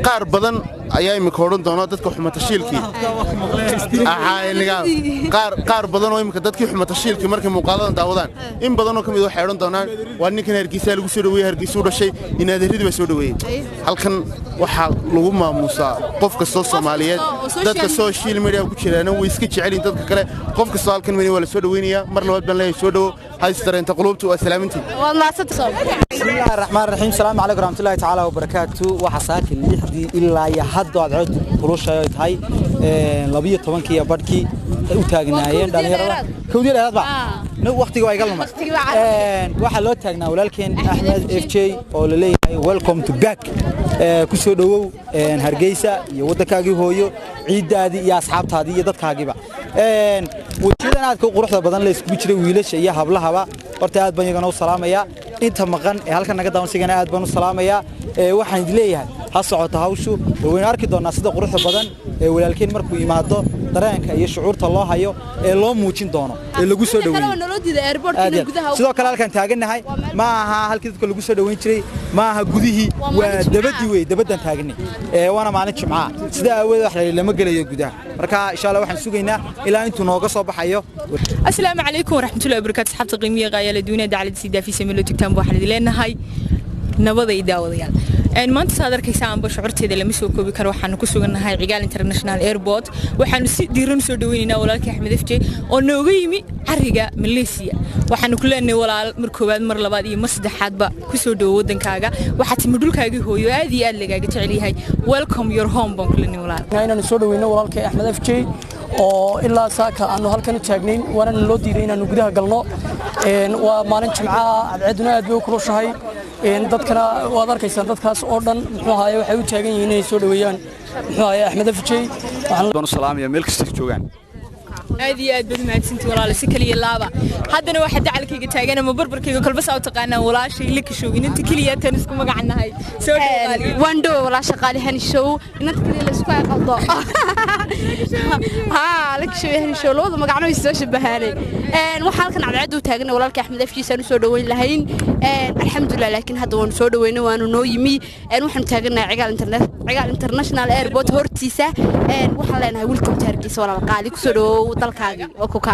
qaar badan ayaa imika odhan doona dadka xumatashiilkii qaar badan oo imika dadkii xumatashiilkii markay muuqaaladan daawadaan in badan oo ka mid waxay odhan doonaan waa ninkan Hargeysa lagu soo dhaweeyay Hargeysa u dhashay inaadeeridii baa soo dhaweeyay halkan waxaa lagu maamuusaa qof kastoo Soomaaliyeed dadka social media ku jiraan way iska jecel yihiin dadka kale qof kastoo halkan waa la soo dhaweynayaa mar labaad baan leeyahay soo dhawo haystareenta qulubtu waa salaamintii bismillahir rahmaanir rahiim salaamu calaykum warahmatullaahi ta'ala wa barakaatuh waxa saakin lixdii ilaa iyo hadda cod qulushayo tahay 12 badkii u taagnaayeen dhalinyarada kowdii dheeraadba waqtiga waa iga lumay waxa loo taagnaa walaalkeen Axmed FJ oo la leeyahay welcome to back ku soo dhawow Hargeysa iyo waddankaagii hooyo ciidaadii iyo asxaabtaadii iyo dadkaagiiba wajidan aad ka quruxda badan la isku jiray wiilasha iyo hablahaba horta aad baan iyagana u salaamaya inta maqan ee halkan naga daawansigana aad baan u salaamaya waxaan idin leeyahay ha socoto hawshu waan arki doonaa sida quruxda badan ee walaalkeen markuu yimaado dareenka iyo shucuurta loo hayo ee loo muujin doono ee lagu soo dhaweeyo sidoo kale halkan taaganahay ma aha halkii dadka lagu soo dhaweyn jiray ma aha gudihii waa dabadii way dabadan taagnay waana maalin jimcaha sida aweed wax lama galayo gudaha marka insha Allah waxaan sugaynaa ilaa intuu nooga soo baxayo assalaamu calaykum waraxmatullaahi wabarakaatuh asxaabta qiimiga qaayala duunida dacalada sidaa fi samilo tagtaan waxaan idin leenahay nabada iyo daawadayaal maanta saad arkaysaa aan shucuurteeda lama soo koobi karo waxaan ku suganahay Cigaal International Airport waxaan si diiran soo dhaweynaynaa walaalkii Axmed FJ oo nooga yimi cariga Malaysia waxaan ku leenahay walaal mar koobaad mar labaad iyo mar saddexaad ba ku soo dhawo wadankaaga waxa timi dhulkaaga hooyo aad iyo aad lagaaga jecel yahay welcome your home baan ku leenahay walaal inaan soo dhaweyno walaalkii Axmed FJ oo ilaa saaka aanu halkan taagnayn waana loo diiday inaan gudaha galno waa maalin jimcaha cadceeduna aad bay u kulushahay dadkana waad arkaysaan dadkaas oo dhan muxuu ahaay waxay u taagan yihiin inay soo dhaweeyaan muxuu ahaay Axmed FJ waxaan salaamaya meel kasta joogaan aad iyo aad bad mahadsantii walaal si kaliya laaba haddana waxa dacalkayga taagan ama barbarkayga kolba saa u taqaanaa walaashay la kashow inta kaliya tan isku magacnahay soo dhawaali wando walaasha qaalihan show inta kaliya la isku aqaldo la kashow yahay show looda magacno isoo shabahaanay waxa halkan cadceed u taagan walaalka Axmed FJ saan soo dhaweyn lahayn alxamdulillah laakiin hadda waan soo dhaweynay waanu noo yimi waxaan taaganahay Cigaal International Airport hortiisa waxaan leenahay welcome to Hargeysa walaal qaali ku soo dhawow dalkaaga oo ku ka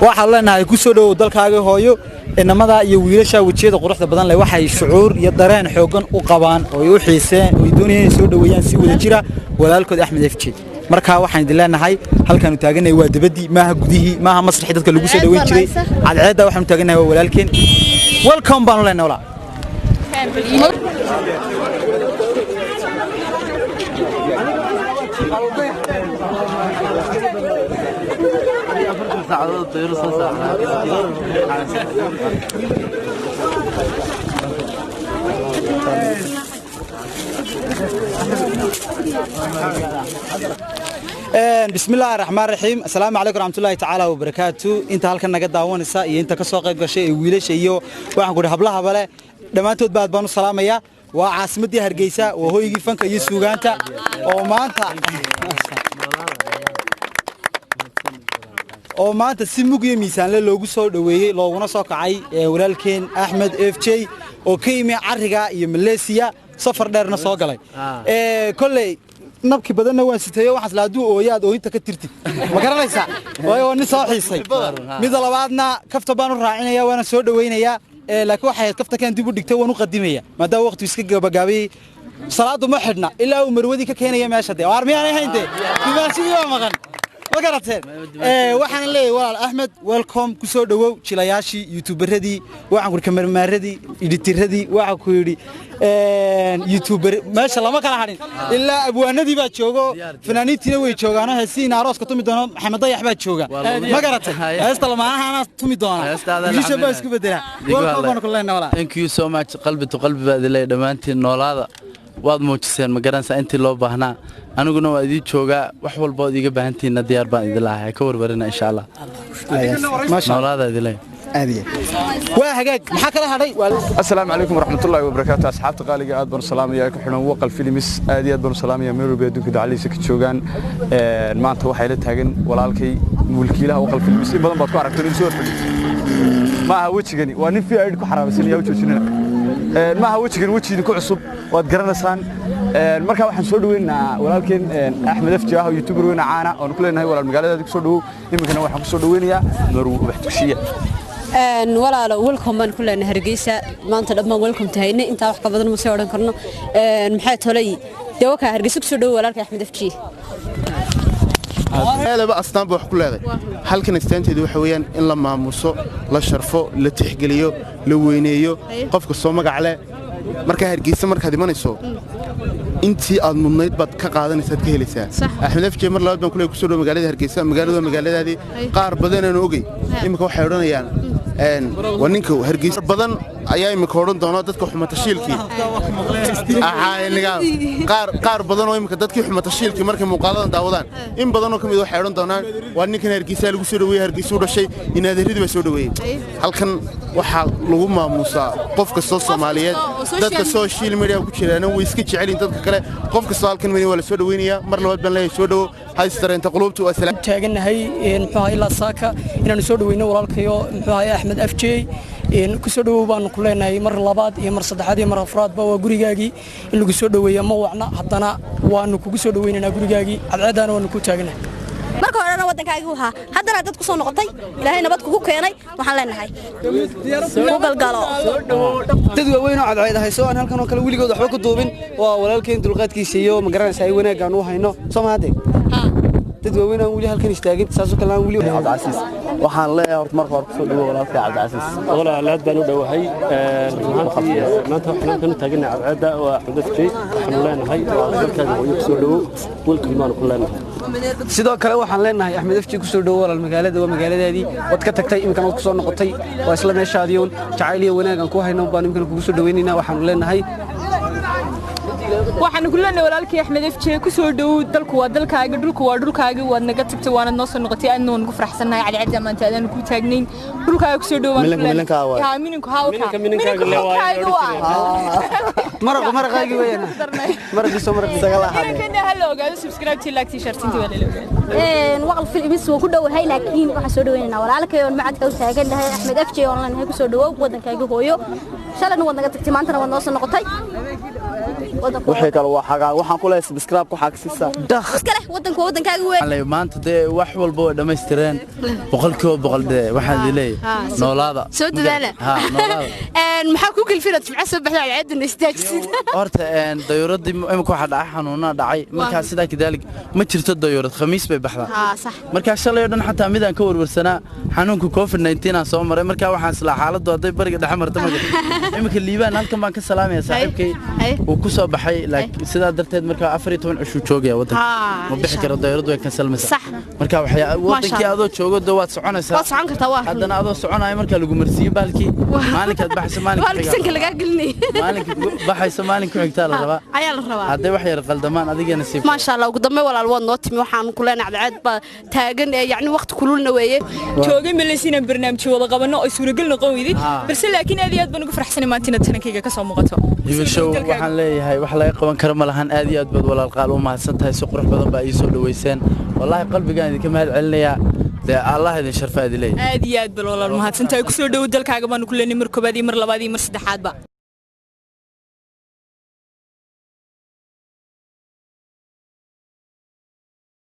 waxaan leenahay ku soo dhawow dalkaaga hooyo inamada iyo wiilasha wajiyada quruxda badan leh waxay shucuur iyo dareen xoogan u qabaan oo ay u xiiseen oo ay doonayaan soo dhaweeyaan si wada jira walaalkood Axmed FJ marka waxaan idin leenahay halkan u taaganay waa dabadii maaha gudihii maaha masraxii dadka lagu soo dhaweyn jiray cadceedda waxaan u taaganahay waa walaalkeen welcome baan leenahay walaal بسم الله الرحمن الرحيم السلام عليكم ورحمة الله تعالى وبركاته انت halkan naga daawanaysa iyo inta ka soo qayb gashay wiilasha iyo waxaan ku hablaha bale dhamaantood baad baan u salaamaya waa caasimadii Hargeysa oo hooyigii fanka iyo suugaanta oo maanta si mug iyo miisaan loogu soo dhaweeyay looguna soo kacay walaalkeen Axmed FJ oo ka yimi cariga iyo Malaysia safar dheerna soo galay kolley nabki badanna waan sitayo waxaas la aduu ooyaad oo inta ka tirtid ma garanaysaa waayo nin soo xiisay mid labaadna kafta baan u raacinaya waana soo dhaweynaya laakiin waxay kafta kan dib u dhigtay waan u qadimaya maadaama waqti iska gabagaabay salaadu ma xidhna ilaa uu marwadi ka keenaya meesha de waar miyaan ahaynte dimaashadii waa maqan ma garateen waxaan leeyahay walaal Axmed welcome ku soo dhawow jilayaashii youtuberadii waxaan ku kamarmaaradii editoradii waxaan ku yiri youtuber meesha lama kala hadhin ilaa abwaanadii baa joogo fanaaniintiina way joogaan heesiin arooska tumi doono Maxamed Dayax baa jooga ma garateen heesta lamaanaha tumi doona wiisha baa isku bedela welcome ku leenahay walaal thank you so much qalbi to qalbi baad ilaa dhamaantiin noolaada waad muujiseen ma garanaysaa intii loo baahnaa aniguna waa idin joogaa wax walba oo iga baahantiina diyaar baan idin lahaa ka warwarina insha Allah noolaada idin aadiye waa hagaag maxaa kala hadhay assalaamu calaykum waraxmatullaahi wabarakaatuh asxaabta qaaliga aad baan salaamayaa ku xidhan waqal films aad iyo aad baan salaamayaa Nairobi adduunka dacaliisa ka joogaan maanta waxay la taagan walaalkay mulkiilaha waqal films in badan baad ku aragteen soo fadhiyo ma aha wajigani waa nin fiican ku xaraabaysan yaa u joojinana maaha wejigan weji idinku cusub waad garanaysaan marka waxaan soo dhaweynaa walaalkeen Axmed Afji ah oo YouTuber weyn caana oo ku leenahay walaal magaalada ku soo dhawow iminkana waxaan ku soo dhaweynayaa Marwo Ubax Dugsiye walaalo welcome baan ku leenahay Hargeysa maanta dhammaan welcome tahayna inta wax ka badan ma soo oran karno maxay tolay dawaka Hargeysa ku soo dhawow walaalka Axmed Afji هذا أصلاً بحكي لهذا هل كان استنتج وحويان إن لما مصو لا شرفه لا تحقليه لوينيه قفك الصومك على مركه هرجيسة مركه هذه ما نسوا أنتي المنيت بعد كقاعدة نسيت كهلسة إحنا في جمر لابد من كل يكسروا مقالة هرجيسة مقالة هذه قارب بدنا نوجي إمك حيرنا يعني وننكو هرجيسة بدن أيام مكورن دوناتك وحمة الشيلكي قار بدن ويمك دتك وحمة الشيلكي مركه مقالة داودان إن بدنو كم يدو حيرن دونان وانك هرجيسة لو سودوي هرجيسة ولا شيء إن هذا هريد بسودوي هل كان وحال لغما موسى قفك الصوص ماليات دتك السوشيال ميديا وكشرنا ويسكتش علي دتك كله قفك الصال كان مني ولا سودوينيا مر لو بن لا سودو هاي ستر أنت قلوبته أسلام تاجنا هاي نحوها إلا ساكا إن نسودوينا ورالكيو نحوها أحمد أفجي إن كسودو بان كلنا مر لباد مر صدحات مر أفراد بوا جوريجاجي إنه كسودو ويا موعنا حطنا وانو كسودوينا جوريجاجي العادة وانو كتاجنا marka horena wadankaagu waxa haddana dad ku soo noqotay ilaahay nabad ku keenay waxaan leenahay soo galgalo dad weyn oo cadceed hayso aan halkan oo kale wiligood waxba ku duubin waa walaalkeen dulqaadkiisa iyo ma garanaysaa ay wanaagan u hayno Soomaaliyeed dad weyn oo wili halkan istaagin saas oo kale aan wili Cabdicasiis waxaan leeyahay horta marka hore ku soo dhawo walaalkay Cabdicasiis walaalaad baan u dhawahay maanta waxaan kan taagnaa cadceeda oo xududkii waxaan leenahay dalkaaga oo ku soo dhawo welcome baan ku leenahay sidoo kale waxaan leenahay Axmed Afji ku soo dhawo walaal magaalada waa magaaladaadii wad ka tagtay imkan ku soo noqotay waa isla meeshaadii jacayl iyo wanaagan ku hayno baan imkan kugu soo dhaweynayna waxaan leenahay waxaan ku leenahay walaalkii Axmed Afji ku soo dhawo dalku waa dalkaaga dhulku waa dhulkaaga waad naga tagtay waana noo soo noqotay aadna waan ku faraxsanahay cali cad maanta aadaan ku taagnayn dhulkaaga ku soo dhawo mininku maraqaagi weeyna maraqii soo maraqii dagaal ahaa kana hal ogaado subscribe ti like t-shirt inta wala waqal filmis waa ku dhawahay laakiin waxa soo dhaweynaa walaalkay oo macadka u taagan yahay Axmed Afji oo lan ku soo dhawo wadankaaga hooyo shalan wad naga tagtay maanta waad noo soo noqotay waxay kale waxaan ku leeyahay subscribe ku xaqsiisa iskale wadankaaga weyn على ما أنت ده وحول بو دم يسترين بقول ده واحد ليه نولادا سود ذالا محاكوك الفيلم معصب بحنا على عيد النستاجسين أرت إن ديورات دي إمك واحد أحنونا دعي مركز سدا كذلك ما تشرت الديورات خميس ببحثها صح مركز شلة يردن حتى ميدان كور ورسنا حنون كوفر 19 صومر مركز واحد سلاح حالة ضد برق ده حمر تمجد إمك اللي بان هالكم بانك السلام يا صاحبك وكسر بحي لك سدا درتد مركز أفريتون عشو تشوجيا وطن ما بيحكي الديورات وياك سلمس صح مركز وحيا وطنك هذا تشوجو دوات سعنا سا سعنا كتواه هذا هذا سعنا مركز لو مرسي بالكي مالك بحث مالك سنك اللي قاقلني مالك بحث مالك عقتال الربا عيال الربا هذا وحي القلدمان هذيك نسيب ما شاء الله وقدمي ولا الوان نوتي وحان كلنا عاد تاجن يعني وقت كلنا وياه joogin malasiina barnaamij wada qabano oo suuragal noqon weydii balse laakiin aad iyo aad baan ugu faraxsanahay maanta tanankayga ka soo muuqato show waxaan leeyahay wax laga qaban karo ma lahan aad iyo aad bad walaal qaal u mahadsantahay si qurux badan baa ii soo dhaweyseen wallahi qalbigaan idinka mahad celinaya الله يدين شرفه هذه ليه aad iyo aad bal walaal mahadsantahay ku soo dhaw dalkaaga baan ku leenahay mar koobaad iyo mar labaad iyo mar saddexaad ba